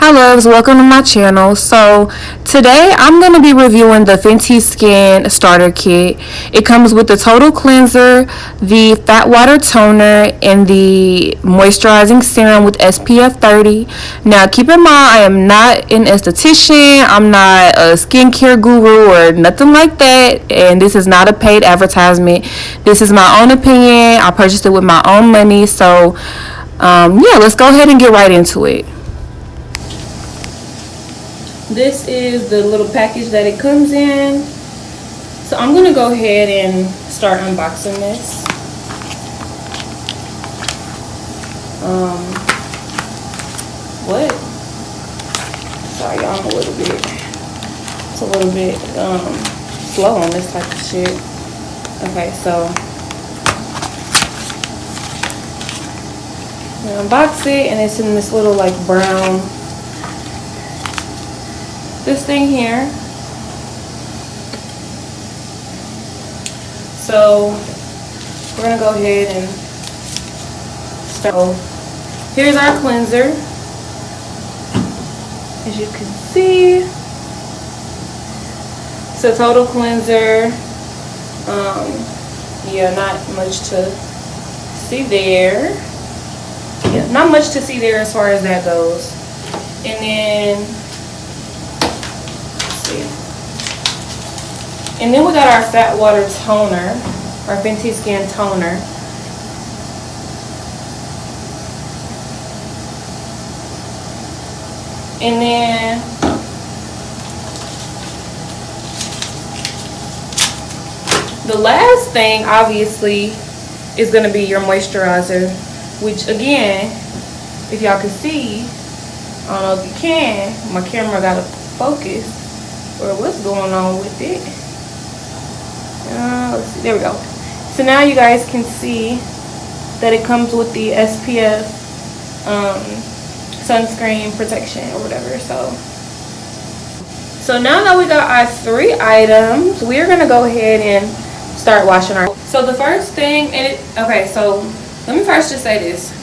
Hi loves, welcome to my channel. So today I'm going to be reviewing the Fenty Skin Starter Kit. It comes with the Total Cleanser, the Fat Water Toner, and the Moisturizing Serum with SPF 30. Now keep in mind I am not an esthetician, I'm not a skincare guru or nothing like that, and this is not a paid advertisement. This is my own opinion. I purchased it with my own money. So yeah, let's go ahead and get right into it. This is the little package that it comes in. So I'm going to go ahead and start unboxing this. What? Sorry y'all, I'm a little bit, it's a little bit slow on this type of shit. Okay, so I unbox it and it's in this little like brown, this thing here. So we're gonna go ahead and start. Here's our cleanser. As you can see, it's a total cleanser. Yeah, not much to see there. Yeah, not much to see there as far as that goes. And then And then we got our Fat Water Toner, our Fenty Skin Toner. And then the last thing, obviously, is going to be your moisturizer, which again, if y'all can see, I don't know if you can, my camera got to focus, or what's going on with it. Let's see, there we go. So now you guys can see that it comes with the SPF sunscreen protection or whatever. So now that we got our 3 items, we're gonna go ahead and start washing our. So the first thing, okay, so let me first just say this.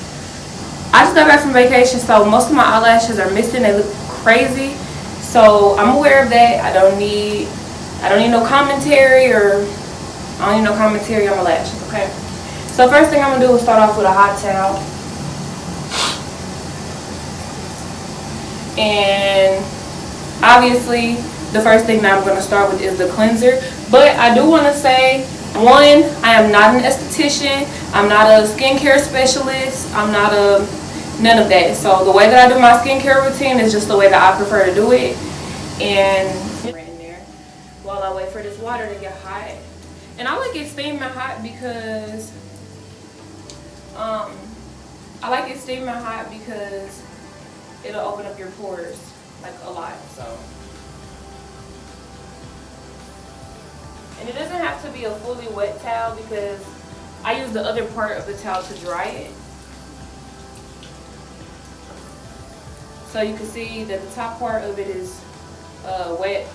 I just got back from vacation, so most of my eyelashes are missing. They look crazy, so I'm aware of that. I don't need no commentary, or I don't need no commentary on my lashes, okay? So first thing I'm gonna do is start off with a hot towel. And obviously the first thing that I'm gonna start with is the cleanser. But I do wanna say, one, I am not an esthetician, I'm not a skincare specialist, I'm not none of that. So the way that I do my skincare routine is just the way that I prefer to do it. And while I wait for this water to get hot. And I like it steaming hot because it'll open up your pores like a lot. So, and it doesn't have to be a fully wet towel because I use the other part of the towel to dry it. So you can see that the top part of it is wet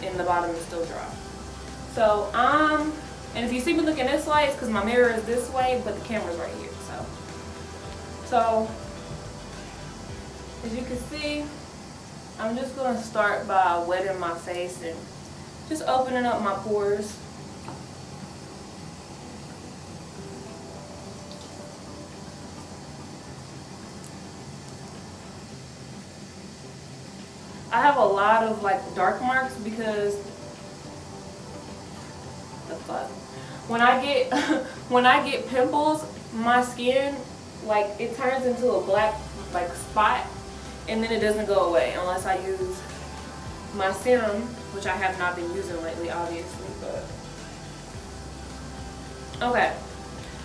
and the bottom is still dry. So and if you see me looking this way, it's because my mirror is this way, but the camera's right here. So as you can see, I'm just gonna start by wetting my face and just opening up my pores. I have a lot of like dark marks because the fuck, when I get pimples, my skin, like, it turns into a black like spot, and then it doesn't go away unless I use my serum, which I have not been using lately, obviously. But okay,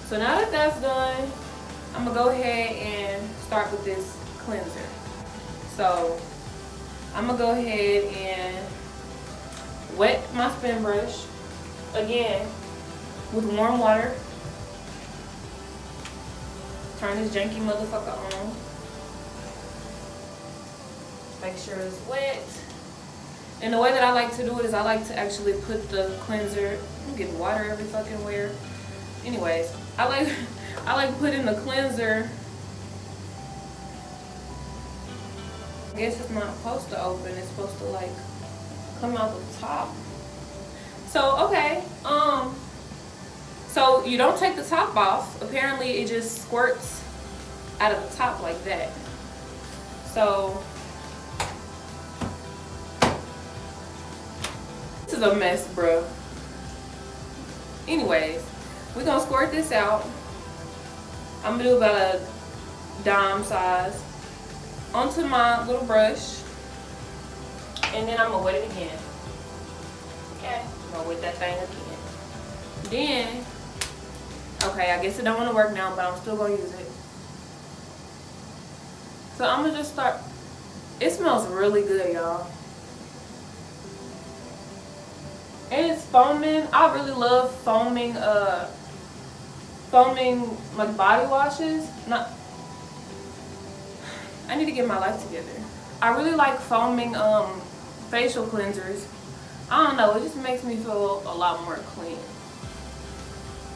so now that that's done, I'm gonna go ahead and start with this cleanser. So I'm gonna go ahead and wet my spin brush again with warm water. Turn this janky motherfucker on. Make sure it's wet. And the way that I like to do it is I like to actually put the cleanser, I'm getting water every fucking where. Anyways, I like putting the cleanser I guess it's not supposed to open. It's supposed to like come out the top. So okay, so you don't take the top off. Apparently it just squirts out of the top like that. So this is a mess, bro. Anyways, we're gonna squirt this out. I'm gonna do about a dime size onto my little brush, and then I'm gonna wet it again. Okay, I'm gonna wet that thing again. Then, okay, I guess it don't want to work now, but I'm still gonna use it. So I'm gonna just start. It smells really good, y'all. And it's foaming. I really love foaming like body washes. I need to get my life together. I really like foaming facial cleansers. I don't know, it just makes me feel a lot more clean.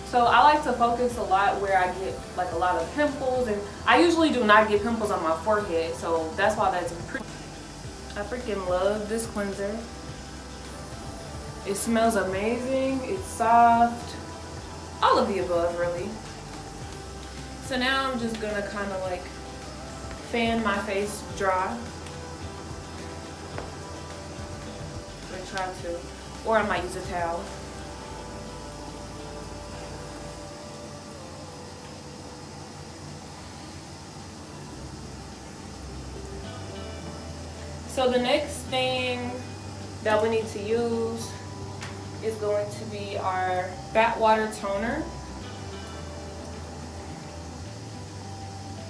So I like to focus a lot where I get like a lot of pimples, and I usually do not get pimples on my forehead, so that's why that's pretty. I freaking love this cleanser. It smells amazing, it's soft, all of the above really. So now I'm just gonna kind of like fan my face dry. Or try to, or I might use a towel. So the next thing that we need to use is going to be our Fat Water Toner.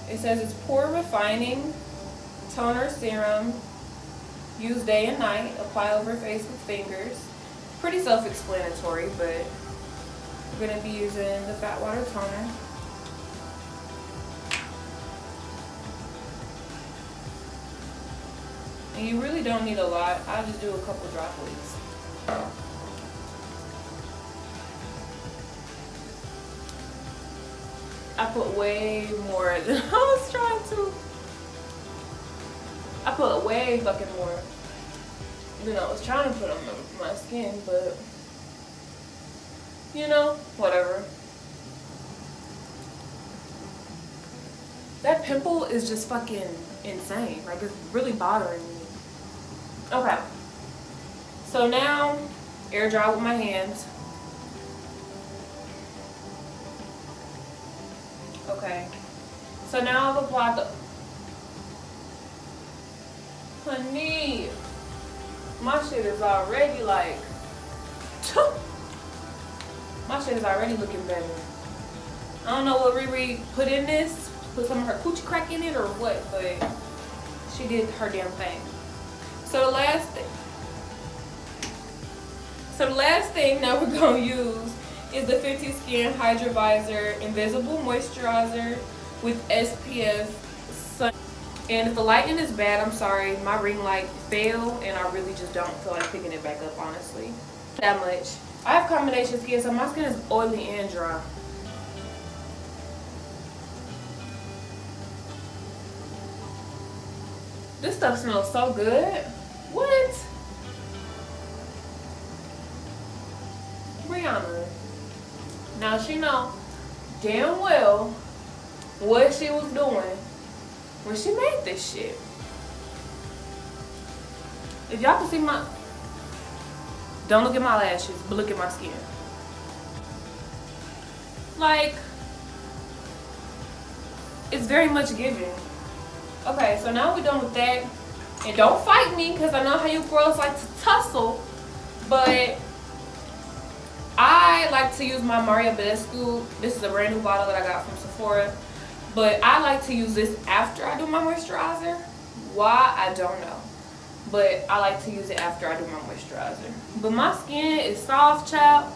It says it's pore refining toner serum. Use day and night. Apply over face with fingers. Pretty self-explanatory, but we're going to be using the Fat Water Toner. And you really don't need a lot. I just do a couple droplets. I put way more than I was trying to. I put way fucking more than I was trying to put on my skin, but you know, whatever. That pimple is just fucking insane. Like, it's really bothering me. Okay. So now, air dry with my hands. Okay. So now I've applied the... Honey, my shit is already like... my shit is already looking better. I don't know what Riri put in this. Put some of her coochie crack in it or what, but she did her damn thing. So the last thing that we're gonna use is the Fenty Skin Hydra Visor Invisible Moisturizer with SPF Sun. And if the lighting is bad, I'm sorry, my ring light failed and I really just don't feel like picking it back up, honestly. That much. I have combination skin, so my skin is oily and dry. This stuff smells so good. What? Brianna. Now she know damn well what she was doing when she made this shit. If y'all can see my... Don't look at my lashes, but look at my skin. Like, it's very much giving. Okay, so now we're done with that. And don't fight me, because I know how you girls like to tussle. But I like to use my Maria Badescu. This is a brand new bottle that I got from Sephora. But I like to use this after I do my moisturizer. Why? I don't know. But I like to use it after I do my moisturizer. But my skin is soft, child.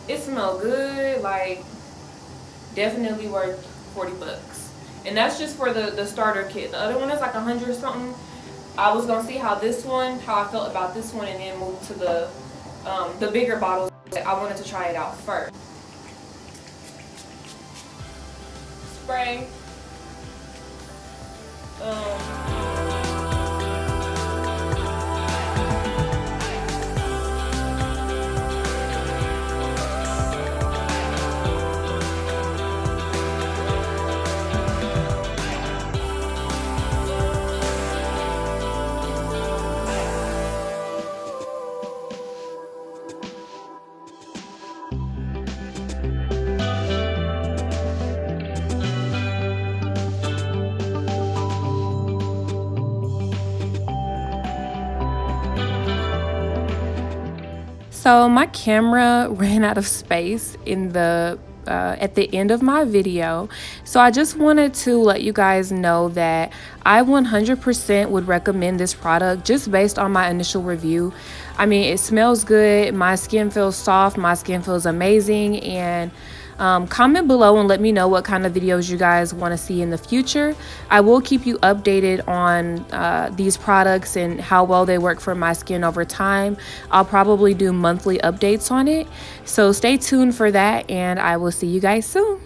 It smells good. Like, definitely worth 40 bucks. And that's just for the starter kit. The other one is like 100 or something. I was gonna see how I felt about this one, and then move to the bigger bottles. I wanted to try it out first. Spray. So my camera ran out of space in the at the end of my video, so I just wanted to let you guys know that I 100% would recommend this product just based on my initial review. I mean, it smells good, my skin feels soft, my skin feels amazing, and comment below and let me know what kind of videos you guys want to see in the future. I will keep you updated on these products and how well they work for my skin over time. I'll probably do monthly updates on it. So stay tuned for that, and I will see you guys soon.